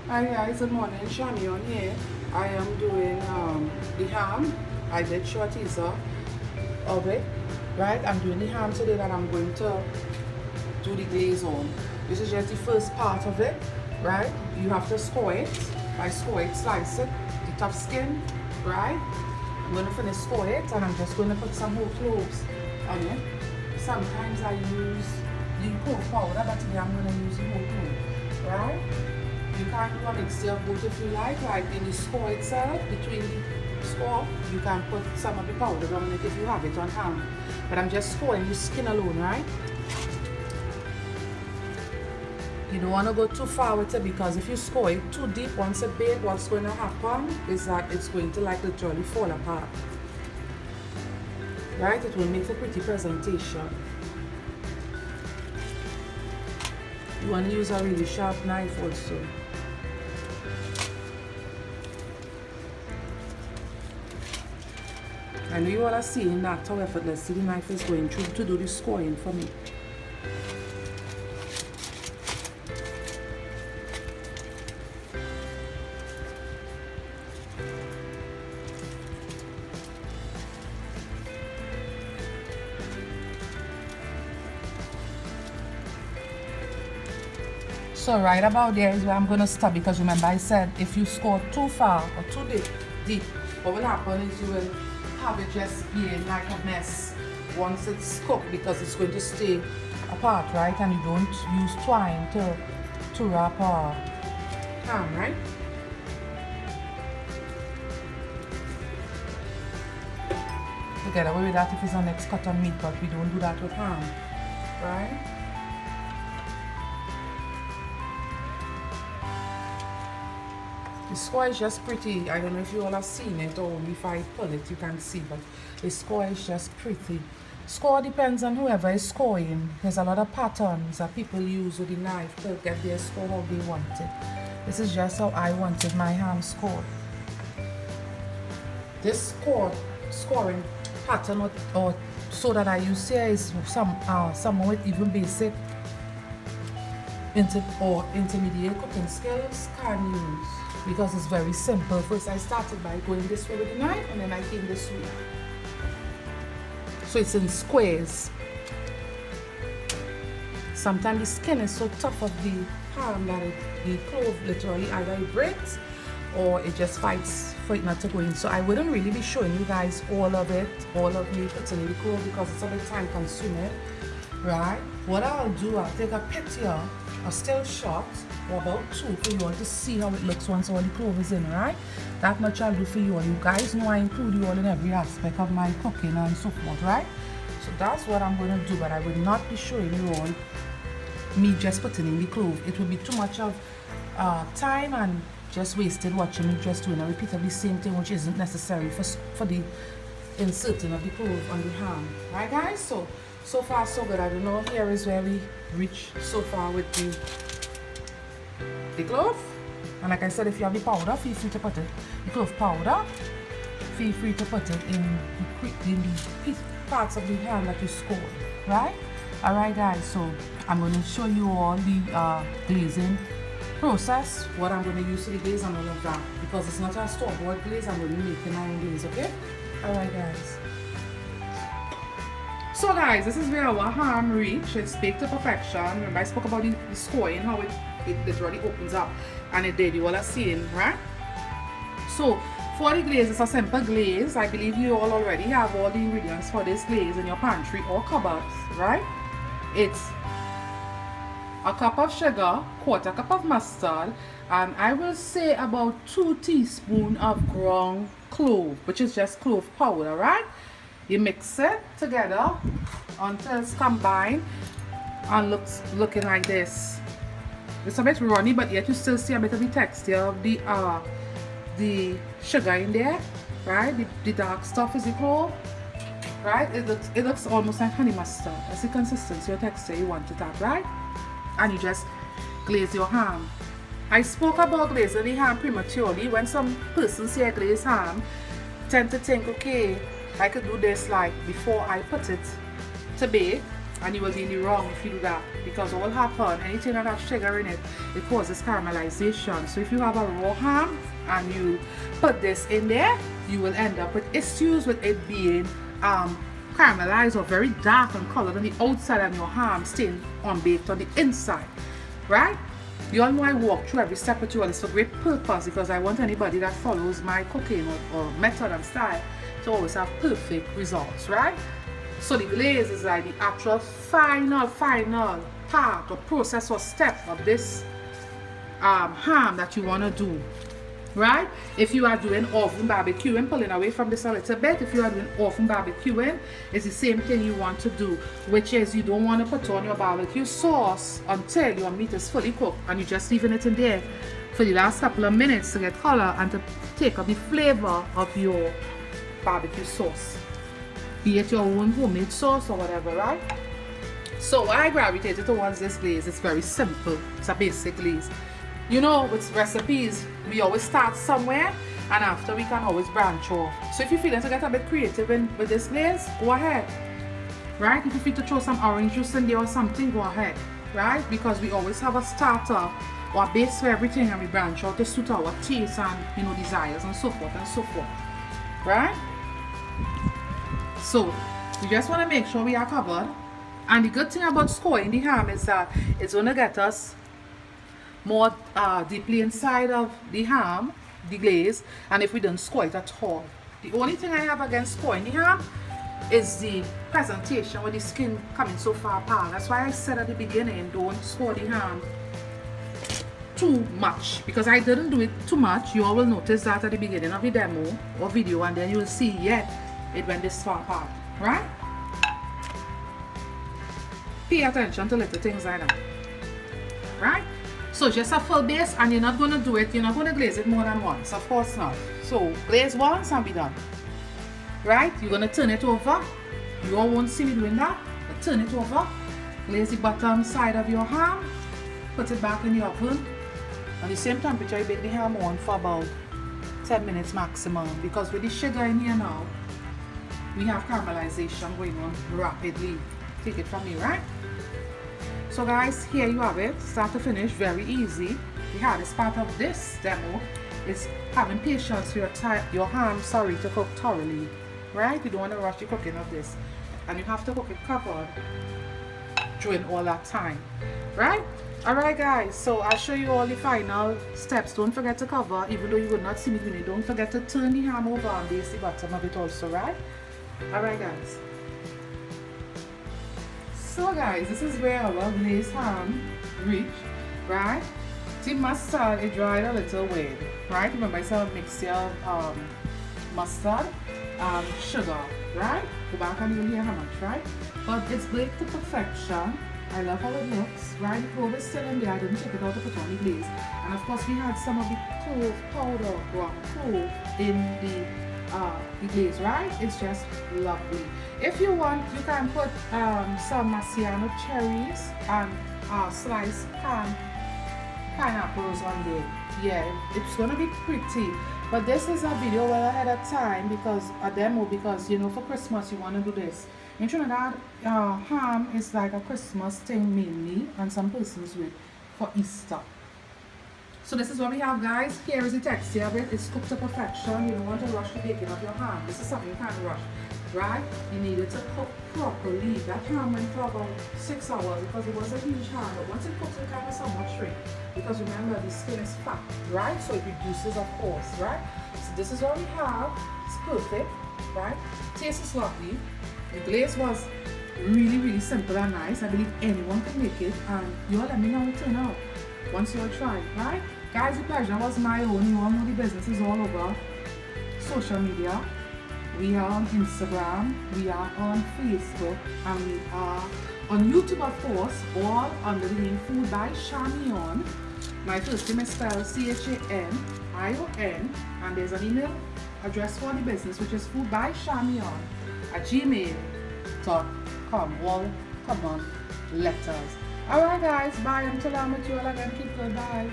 Hi guys, good morning. Shami on here. I am doing the ham. I did show a teaser of it, right? I'm doing the ham today that I'm going to do the glaze on. This is just the first part of it, right? You have to score it. I score it, slice it, the top skin, right? I'm going to finish score it and I'm just going to put some whole cloves on it. Sometimes I use the clove powder, but today I'm going to use the whole clove, right? You can do a mixture of both if you like in the score itself, between the score, you can put some of the powder on it if you have it on hand. But I'm just scoring the skin alone, right? You don't want to go too far with it because if you score it too deep once it bakes, what's going to happen is that it's going to like literally fall apart. Right? It will make a pretty presentation. You want to use a really sharp knife also. I know you all are seeing that how effortlessly the knife is going through to do the scoring for me. So right about there is where I'm going to stop, because remember I said if you score too far or too deep, what will happen is you will have it just being like a mess once it's cooked, because it's going to stay apart, right? And you don't use twine to wrap a ham, right? You get away with that if it's an next cut on meat, but we don't do that with ham, right? The score is just pretty. I don't know if you all have seen it, or if I pull it you can see, but the score is just pretty. Score depends on whoever is scoring. There's a lot of patterns that people use with the knife to get their score how they want it. This is just how I wanted my ham scored. This scoring pattern or so that I use here is someone with even basic or intermediate cooking skills can use, because it's very simple. First I started by going this way with the knife, and then I came this way. So it's in squares. Sometimes the skin is so tough of the ham that the clove literally either it breaks or it just fights for it not to go in. So I wouldn't really be showing you guys all of me putting in the clove, because it's a bit time consuming, right? What I'll do, I'll take a picture, a still shot, or about 2 for you all to see how it looks once all the clove is in, right? That much I'll do for you all. You guys know I include you all in every aspect of my cooking and so forth, right? So that's what I'm going to do, but I will not be showing you all me just putting in the clove. It will be too much of time and just wasted watching me just doing a repeat of the same thing, which isn't necessary for the inserting of the clove on the ham, right guys? So far so good. I don't know, here is where we reach so far with the clove. And like I said, if you have the powder, feel free to put it, the clove powder, feel free to put it in the parts of the ham that you scored, right? Alright guys, so I'm going to show you all the glazing process, what I'm going to use for the glaze and all of that, because it's not a store-bought glaze. I'm going to be making my own glaze, okay? Alright guys. So guys, this is where our ham reached. It's baked to perfection. Remember I spoke about the scoring, how it literally opens up, and it did. You all are seeing, right? So for the glaze, it's a simple glaze. I believe you all already have all the ingredients for this glaze in your pantry or cupboards, right? It's a cup of sugar, quarter cup of mustard, and I will say about 2 teaspoons of ground clove, which is just clove powder, right? You mix it together until it's combined and looking like this. It's a bit runny, but yet you still see a bit of the texture of the sugar in there, right? The dark stuff is the clove, right? It looks almost like honey mustard. That's the consistency or texture you want it at, right? And you just glaze your ham. I spoke about glazing the ham prematurely. When some persons say glaze ham, tend to think, okay, I could do this like before I put it to bake, And you will be in the wrong if you do that, because what will happen, anything that has sugar in it, it causes caramelization. So if you have a raw ham and you put this in there, you will end up with issues with it being caramelized or very dark and colored on the outside and your ham staying unbaked on the inside, right? You all know I walk through every step with you, and it's for great purpose, because I want anybody that follows my cooking or method and style to always have perfect results, right? So the glaze is like the actual final part or process or step of this ham that you want to do, right? If you are doing oven barbecuing, pulling away from this a little bit, if you are doing oven barbecuing, it's the same thing you want to do, which is you don't want to put on your barbecue sauce until your meat is fully cooked, and you're just leaving it in there for the last couple of minutes to get color and to take up the flavor of your barbecue sauce, be it your own homemade sauce or whatever, right? So I gravitated towards this glaze. It's very simple. It's a basic glaze. You know, with recipes, we always start somewhere, and after we can always branch off. So if you're feeling to get a bit creative with this glaze, go ahead, right? If you feel to throw some orange juice in there or something, go ahead, right? Because we always have a starter or a base for everything, and we branch out to suit our tastes and, you know, desires and so forth, right? So we just want to make sure we are covered. And the good thing about scoring the ham is that it's going to get us more deeply inside of the ham, the glaze, and if we don't score it at all. The only thing I have against scoring the ham is the presentation with the skin coming so far apart. That's why I said at the beginning, don't score the ham too much, because I didn't do it too much. You all will notice that at the beginning of the demo or video, and then you will see, it went this far apart, right? Pay attention to little things like that, right? So just a full base, and you're not going to do it, you're not going to glaze it more than once, of course not. So glaze once and be done, right? You're going to turn it over. You all won't see me doing that, but turn it over, glaze the bottom side of your ham, put it back in the oven. On the same temperature, you bake the ham on for about 10 minutes maximum, because with the sugar in here now, we have caramelization going on rapidly. Take it from me, right? So guys, here you have it, start to finish, very easy. The hardest part of this demo is having patience for your ham, to cook thoroughly, right? You don't want to rush the cooking of this, and you have to cook it covered during all that time, right? Alright guys, so I'll show you all the final steps. Don't forget to cover, even though you will not see me doing it. Don't forget to turn the ham over and baste the bottom of it also, right? Alright guys. So guys, this is where our glazed ham reached, right? The mustard, it dried a little way, right? Remember, it's a mixture of mustard and sugar, right? Go back and you'll hear how much, right? But it's baked to perfection. I love how it looks, right? The clove is still in there. I didn't take it out to put on the glaze. And of course, we had some of the clove powder or clove in the glaze, right? It's just lovely. If you want, you can put some Marciano cherries and sliced pineapples on there. Yeah, it's gonna be pretty. But this is a video well ahead of time, because a demo, because you know, for Christmas you want to do this. In Trinidad, ham is like a Christmas thing mainly, and some persons do it for Easter. So this is what we have, guys. Here is the texture of it. It's cooked to perfection. You don't want to rush the baking of your ham. This is something you can't rush, right? You need it to cook properly. That ham went for about 6 hours because it was a huge ham. But once it cooks, it kind of somewhat shrink, because remember, the skin is fat, right? So it reduces, of course, right? So this is what we have. It's perfect, right? Taste is lovely. The glaze was really simple and nice. I believe anyone can make it, and you all let me know how it turned out once you all try, right? Guys, the pleasure was my own. You all know the business is all over social media. We are on Instagram, we are on Facebook, and we are on YouTube, of course, all under the name Food by Chamion. My first name is spelled Chamion, and there's an email address for the business, which is foodbychamion@gmail.com. All common letters. Alright guys, bye. Until I'm with you all again. Keep good. Bye.